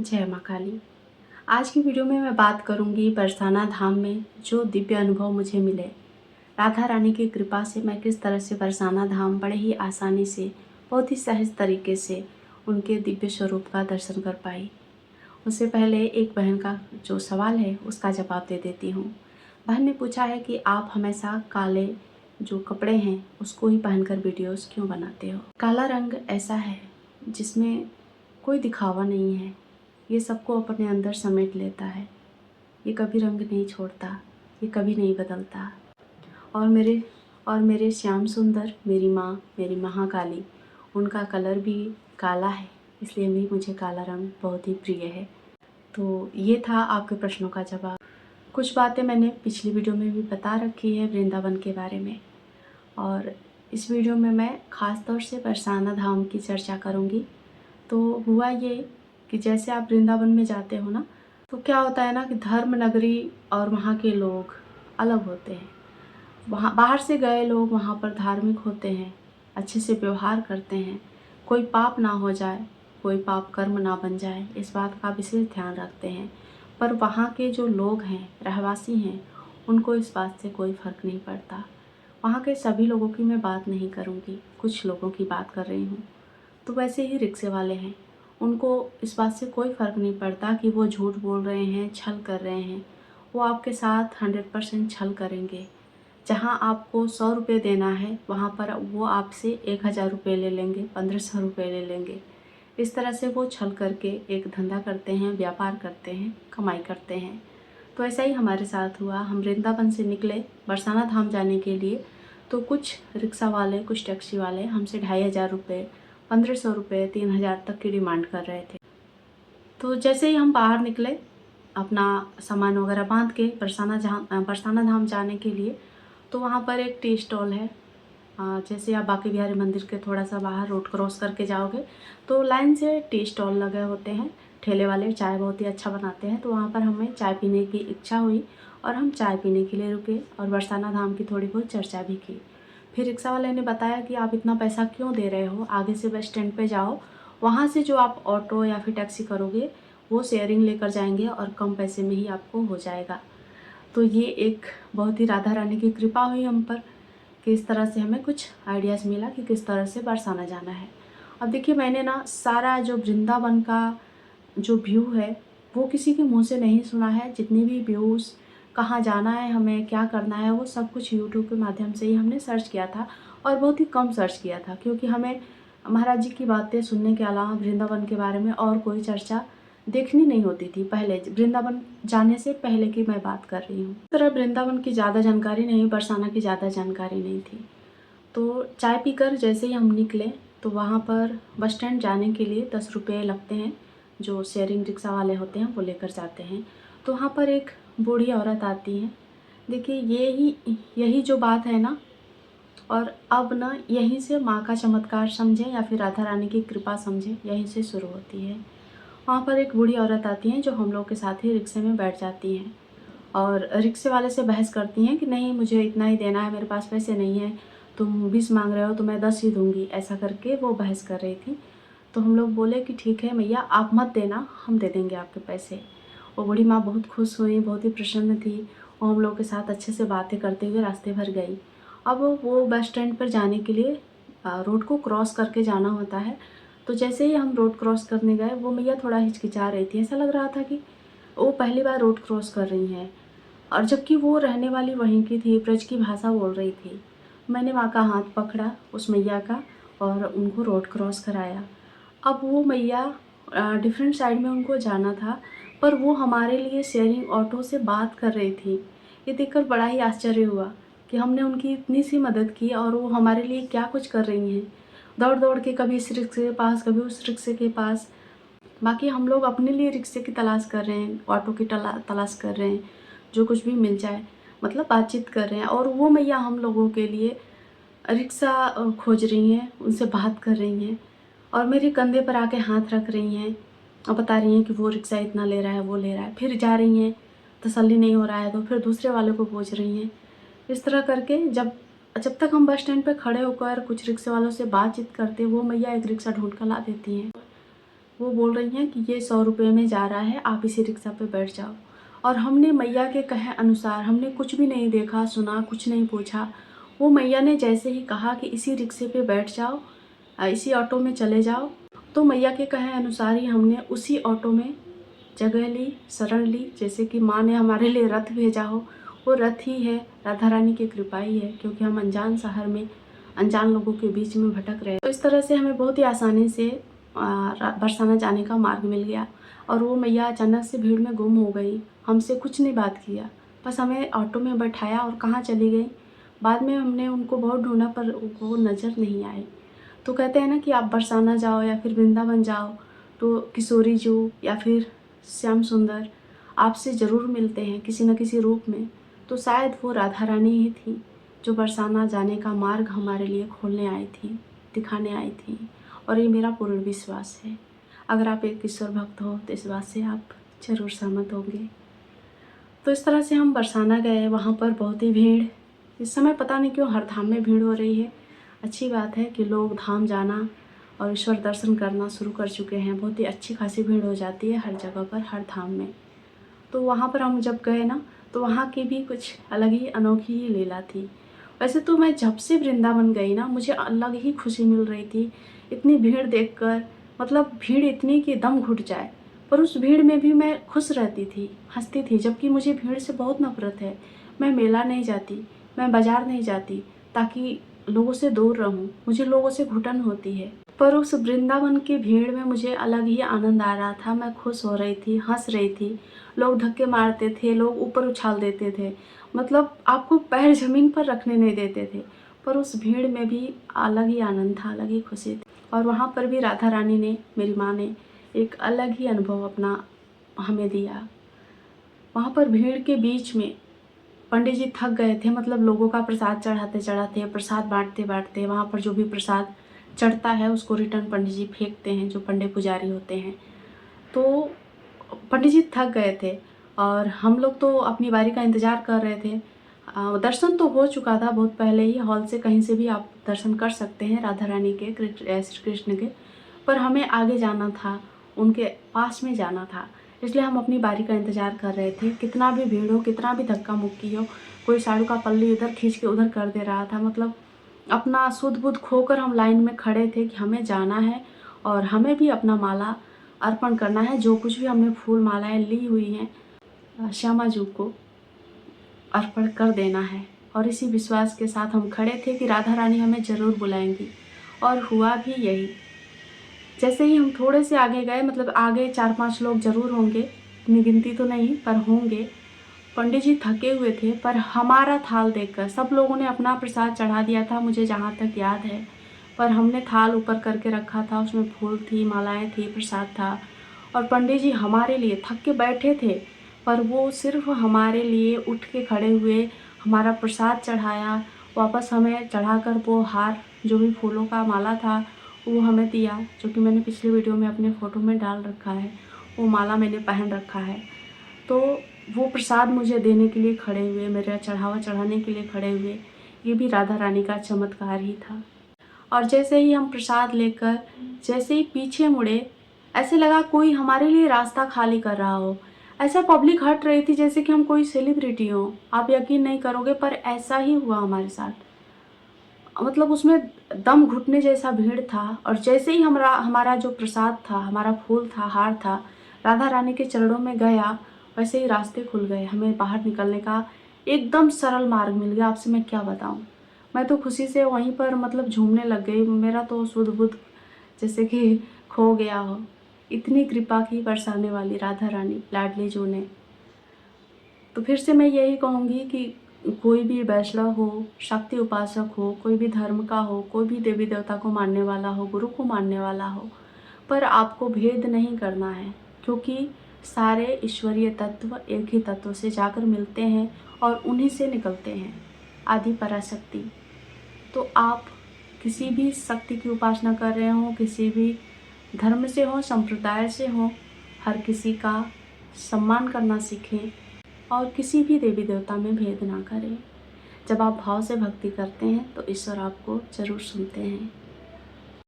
जय माँ काली। आज की वीडियो में मैं बात करूंगी बरसाना धाम में जो दिव्य अनुभव मुझे मिले। राधा रानी की कृपा से मैं किस तरह से बरसाना धाम बड़े ही आसानी से, बहुत ही सहज तरीके से उनके दिव्य स्वरूप का दर्शन कर पाई। उससे पहले एक बहन का जो सवाल है उसका जवाब दे देती हूँ। बहन ने पूछा है कि आप हमेशा काले जो कपड़े हैं उसको ही पहनकर वीडियोस क्यों बनाते हो। काला रंग ऐसा है जिसमें कोई दिखावा नहीं है, ये सबको अपने अंदर समेट लेता है। ये कभी रंग नहीं छोड़ता, ये कभी नहीं बदलता। और मेरे श्याम सुंदर, मेरी माँ, मेरी महाकाली, उनका कलर भी काला है, इसलिए भी मुझे काला रंग बहुत ही प्रिय है। तो ये था आपके प्रश्नों का जवाब। कुछ बातें मैंने पिछली वीडियो में भी बता रखी है वृंदावन के बारे में, और इस वीडियो में मैं ख़ास तौर से बरसाना धाम की चर्चा करूँगी। तो हुआ ये कि जैसे आप वृंदावन में जाते हो ना, तो क्या होता है ना कि धर्म नगरी और वहाँ के लोग अलग होते हैं। वहाँ बाहर से गए लोग वहाँ पर धार्मिक होते हैं, अच्छे से व्यवहार करते हैं, कोई पाप ना हो जाए, कोई पाप कर्म ना बन जाए, इस बात का विशेष ध्यान रखते हैं। पर वहाँ के जो लोग हैं, रहवासी हैं, उनको इस बात से कोई फ़र्क नहीं पड़ता। वहाँ के सभी लोगों की मैं बात नहीं करूँगी, कुछ लोगों की बात कर रही हूँ। तो वैसे ही रिक्शे वाले हैं, उनको इस बात से कोई फ़र्क नहीं पड़ता कि वो झूठ बोल रहे हैं, छल कर रहे हैं। वो आपके साथ 100% छल करेंगे। जहाँ आपको 100 रुपये देना है, वहाँ पर वो आपसे 1000 रुपये ले लेंगे, 1500 रुपये ले लेंगे। इस तरह से वो छल करके एक धंधा करते हैं, व्यापार करते हैं, कमाई करते हैं। तो ऐसा ही हमारे साथ हुआ। हम वृंदावन से निकले बरसाना धाम जाने के लिए, तो कुछ रिक्शा वाले, कुछ टैक्सी वाले हमसे 2500 रुपये, 1500 रुपये, 3000 तक की डिमांड कर रहे थे। तो जैसे ही हम बाहर निकले अपना सामान वगैरह बांध के बरसाना धाम जाने के लिए, तो वहाँ पर एक टी स्टॉल है। जैसे आप बांके बिहारी मंदिर के थोड़ा सा बाहर रोड क्रॉस करके जाओगे तो लाइन से टी स्टॉल लगे होते हैं। ठेले वाले चाय बहुत ही अच्छा बनाते हैं। तो वहाँ पर हमें चाय पीने की इच्छा हुई और हम चाय पीने के लिए रुके और बरसाना धाम की थोड़ी बहुत चर्चा भी की। फिर रिक्शा वाले ने बताया कि आप इतना पैसा क्यों दे रहे हो, आगे से बस स्टैंड पे जाओ, वहाँ से जो आप ऑटो या फिर टैक्सी करोगे वो शेयरिंग लेकर जाएंगे और कम पैसे में ही आपको हो जाएगा। तो ये एक बहुत ही राधा रानी की कृपा हुई हम पर कि इस तरह से हमें कुछ आइडियाज़ मिला कि किस तरह से बरसाना जाना है। अब देखिए, मैंने ना सारा जो वृंदावन का जो व्यू है वो किसी के मुंह से नहीं सुना है। जितनी भी व्यूज़, कहाँ जाना है, हमें क्या करना है, वो सब कुछ यूट्यूब के माध्यम से ही हमने सर्च किया था, और बहुत ही कम सर्च किया था क्योंकि हमें महाराज जी की बातें सुनने के अलावा वृंदावन के बारे में और कोई चर्चा देखनी नहीं होती थी। पहले वृंदावन जाने से पहले की मैं बात कर रही हूँ। इस तरह वृंदावन की ज़्यादा जानकारी नहीं, बरसाना की ज़्यादा जानकारी नहीं थी। तो चाय पीकर जैसे ही हम निकले तो वहाँ पर बस स्टैंड जाने के लिए 10 रुपये लगते हैं, जो शेयरिंग रिक्शा वाले होते हैं वो लेकर जाते हैं। तो वहाँ पर एक बूढ़ी औरत आती है। देखिए, यही जो बात है ना, और अब ना यहीं से माँ का चमत्कार समझें या फिर राधा रानी की कृपा समझें, यहीं से शुरू होती है। वहाँ पर एक बूढ़ी औरत आती हैं जो हम लोग के साथ ही रिक्शे में बैठ जाती हैं और रिक्शे वाले से बहस करती हैं कि नहीं, मुझे इतना ही देना है, मेरे पास पैसे नहीं है, तुम 20 मांग रहे हो तो मैं 10 ही दूंगी, ऐसा करके वो बहस कर रही थी। तो हम लोग बोले कि ठीक है मैया, आप मत देना, हम दे देंगे आपके पैसे। वो बूढ़ी माँ बहुत खुश हुई, बहुत ही प्रसन्न थी। वो हम लोग के साथ अच्छे से बातें करते हुए रास्ते भर गई। अब वो बस स्टैंड पर जाने के लिए रोड को क्रॉस करके जाना होता है। तो जैसे ही हम रोड क्रॉस करने गए, वो मैया थोड़ा हिचकिचा रही थी। ऐसा लग रहा था कि वो पहली बार रोड क्रॉस कर रही हैं, और जबकि वो रहने वाली वहीं की थी, ब्रज की भाषा बोल रही थी। मैंने वहाँ का हाथ पकड़ा उस मैया का और उनको रोड क्रॉस कराया। अब वो मैया डिफरेंट साइड में उनको जाना था, पर वो हमारे लिए शेयरिंग ऑटो से बात कर रही थी। ये देखकर बड़ा ही आश्चर्य हुआ कि हमने उनकी इतनी सी मदद की और वो हमारे लिए क्या कुछ कर रही हैं, दौड़ दौड़ के कभी इस रिक्शे के पास, कभी उस रिक्शे के पास। बाकी हम लोग अपने लिए रिक्शे की तलाश कर रहे हैं, ऑटो की तलाश कर रहे हैं, जो कुछ भी मिल जाए, मतलब बातचीत कर रहे हैं। और वो मैया हम लोगों के लिए रिक्शा खोज रही हैं, उनसे बात कर रही हैं, और मेरे कंधे पर आके हाथ रख रही हैं और बता रही हैं कि वो रिक्शा इतना ले रहा है, वो ले रहा है। फिर जा रही हैं, तसल्ली नहीं हो रहा है तो फिर दूसरे वाले को पूछ रही हैं। इस तरह करके जब जब तक हम बस स्टैंड पे खड़े होकर कुछ रिक्शे वालों से बातचीत करते, वो मैया एक रिक्शा ढूंढ कर ला देती हैं। वो बोल रही हैं कि ये 100 रुपये में जा रहा है, आप इसी रिक्शा पे बैठ जाओ। और हमने मैया के कहे अनुसार, हमने कुछ भी नहीं देखा सुना, कुछ नहीं पूछा। वो मैया ने जैसे ही कहा कि इसी रिक्शे पे बैठ जाओ, इसी ऑटो में चले जाओ, तो मैया के कहे अनुसार ही हमने उसी ऑटो में जगह ली, शरण ली। जैसे कि माँ ने हमारे लिए रथ भेजा हो, वो रथ ही है, राधा रानी की कृपा ही है, क्योंकि हम अनजान शहर में अनजान लोगों के बीच में भटक रहे। तो इस तरह से हमें बहुत ही आसानी से बरसाना जाने का मार्ग मिल गया। और वो मैया अचानक से भीड़ में गुम हो गई, हमसे कुछ नहीं बात किया, बस हमें ऑटो में बैठाया और कहाँ चली गई। बाद में हमने उनको बहुत ढूंढा पर वो नज़र नहीं आए। तो कहते हैं ना कि आप बरसाना जाओ या फिर वृंदावन जाओ तो किशोरी जू या फिर श्याम सुंदर आपसे ज़रूर मिलते हैं किसी न किसी रूप में। तो शायद वो राधा रानी ही थी जो बरसाना जाने का मार्ग हमारे लिए खोलने आई थी, दिखाने आई थी। और ये मेरा पूर्ण विश्वास है। अगर आप एक ईश्वर भक्त हो तो इस बात से आप ज़रूर सहमत होंगे। तो इस तरह से हम बरसाना गए, वहाँ पर बहुत ही भीड़, इस समय पता नहीं क्यों हर धाम में भीड़ हो रही है। अच्छी बात है कि लोग धाम जाना और ईश्वर दर्शन करना शुरू कर चुके हैं। बहुत ही अच्छी खासी भीड़ हो जाती है हर जगह पर, हर धाम में। तो वहाँ पर हम जब गए ना, तो वहाँ की भी कुछ अलग ही अनोखी ही लीला थी। वैसे तो मैं जब से वृंदावन गई ना, मुझे अलग ही खुशी मिल रही थी इतनी भीड़ देखकर। मतलब भीड़ इतनी कि दम घुट जाए, पर उस भीड़ में भी मैं खुश रहती थी, हंसती थी। जबकि मुझे भीड़ से बहुत नफरत है। मैं मेला नहीं जाती, मैं बाज़ार नहीं जाती, ताकि लोगों से दूर रहूं। मुझे लोगों से घुटन होती है। पर उस वृंदावन की भीड़ में मुझे अलग ही आनंद आ रहा था। मैं खुश हो रही थी, हंस रही थी। लोग धक्के मारते थे, लोग ऊपर उछाल देते थे, मतलब आपको पैर ज़मीन पर रखने नहीं देते थे। पर उस भीड़ में भी अलग ही आनंद था, अलग ही खुशी थी। और वहाँ पर भी राधा रानी ने, मेरी माँ ने एक अलग ही अनुभव अपना हमें दिया। वहाँ पर भीड़ के बीच में पंडित जी थक गए थे, मतलब लोगों का प्रसाद चढ़ाते चढ़ाते, प्रसाद बांटते बांटते। वहाँ पर जो भी प्रसाद चढ़ता है उसको रिटर्न पंडित जी फेंकते हैं, जो पंडित पुजारी होते हैं। तो पंडित जी थक गए थे और हम लोग तो अपनी बारी का इंतज़ार कर रहे थे। दर्शन तो हो चुका था बहुत पहले ही, हॉल से कहीं से भी आप दर्शन कर सकते हैं राधा रानी के, श्री कृष्ण के। पर हमें आगे जाना था, उनके पास में जाना था, इसलिए हम अपनी बारी का इंतज़ार कर रहे थे। कितना भी भीड़ हो, कितना भी धक्का मुक्की हो, कोई साड़ू का पल्ली इधर खींच के उधर कर दे रहा था। मतलब अपना सुध बुध खोकर हम लाइन में खड़े थे कि हमें जाना है और हमें भी अपना माला अर्पण करना है। जो कुछ भी हमने फूल मालाएं ली हुई हैं श्यामा जी को अर्पण कर देना है। और इसी विश्वास के साथ हम खड़े थे कि राधा रानी हमें ज़रूर बुलाएंगी। और हुआ भी यही। जैसे ही हम थोड़े से आगे गए, मतलब आगे 4-5 लोग ज़रूर होंगे, इतनी गिनती तो नहीं पर होंगे। पंडित जी थके हुए थे, पर हमारा थाल देखकर सब लोगों ने अपना प्रसाद चढ़ा दिया था, मुझे जहाँ तक याद है। पर हमने थाल ऊपर करके रखा था, उसमें फूल थी, मालाएं थी, प्रसाद था। और पंडित जी हमारे लिए थक के बैठे थे, पर वो सिर्फ हमारे लिए उठ के खड़े हुए, हमारा प्रसाद चढ़ाया, वापस हमें चढ़ाकर वो हार, जो भी फूलों का माला था, वो हमें दिया, जो कि मैंने पिछले वीडियो में अपने फ़ोटो में डाल रखा है। वो माला मैंने पहन रखा है। तो वो प्रसाद मुझे देने के लिए खड़े हुए, मेरा चढ़ावा चढ़ाने के लिए खड़े हुए। ये भी राधा रानी का चमत्कार ही था। और जैसे ही हम प्रसाद लेकर जैसे ही पीछे मुड़े, ऐसे लगा कोई हमारे लिए रास्ता खाली कर रहा हो। ऐसा पब्लिक हट रही थी जैसे कि हम कोई सेलिब्रिटी हो। आप यकीन नहीं करोगे, पर ऐसा ही हुआ हमारे साथ। मतलब उसमें दम घुटने जैसा भीड़ था। और जैसे ही हमारा जो प्रसाद था, हमारा फूल था, हार था, राधा रानी के चरणों में गया, वैसे ही रास्ते खुल गए। हमें बाहर निकलने का एकदम सरल मार्ग मिल गया। आपसे मैं क्या बताऊं, मैं तो खुशी से वहीं पर मतलब झूमने लग गई। मेरा तो सुध बुध जैसे कि खो गया हो। इतनी कृपा की बरसाने वाली राधा रानी, लाडली जो ने। तो फिर से मैं यही कहूँगी कि कोई भी वैष्णव हो, शक्ति उपासक हो, कोई भी धर्म का हो, कोई भी देवी देवता को मानने वाला हो, गुरु को मानने वाला हो, पर आपको भेद नहीं करना है, क्योंकि सारे ईश्वरीय तत्व एक ही तत्व से जाकर मिलते हैं और उन्हीं से निकलते हैं, आदि पराशक्ति। तो आप किसी भी शक्ति की उपासना कर रहे हो, किसी भी धर्म से हो, संप्रदाय से हो, हर किसी का सम्मान करना सीखें और किसी भी देवी देवता में भेद ना करें। जब आप भाव से भक्ति करते हैं तो ईश्वर आपको ज़रूर सुनते हैं।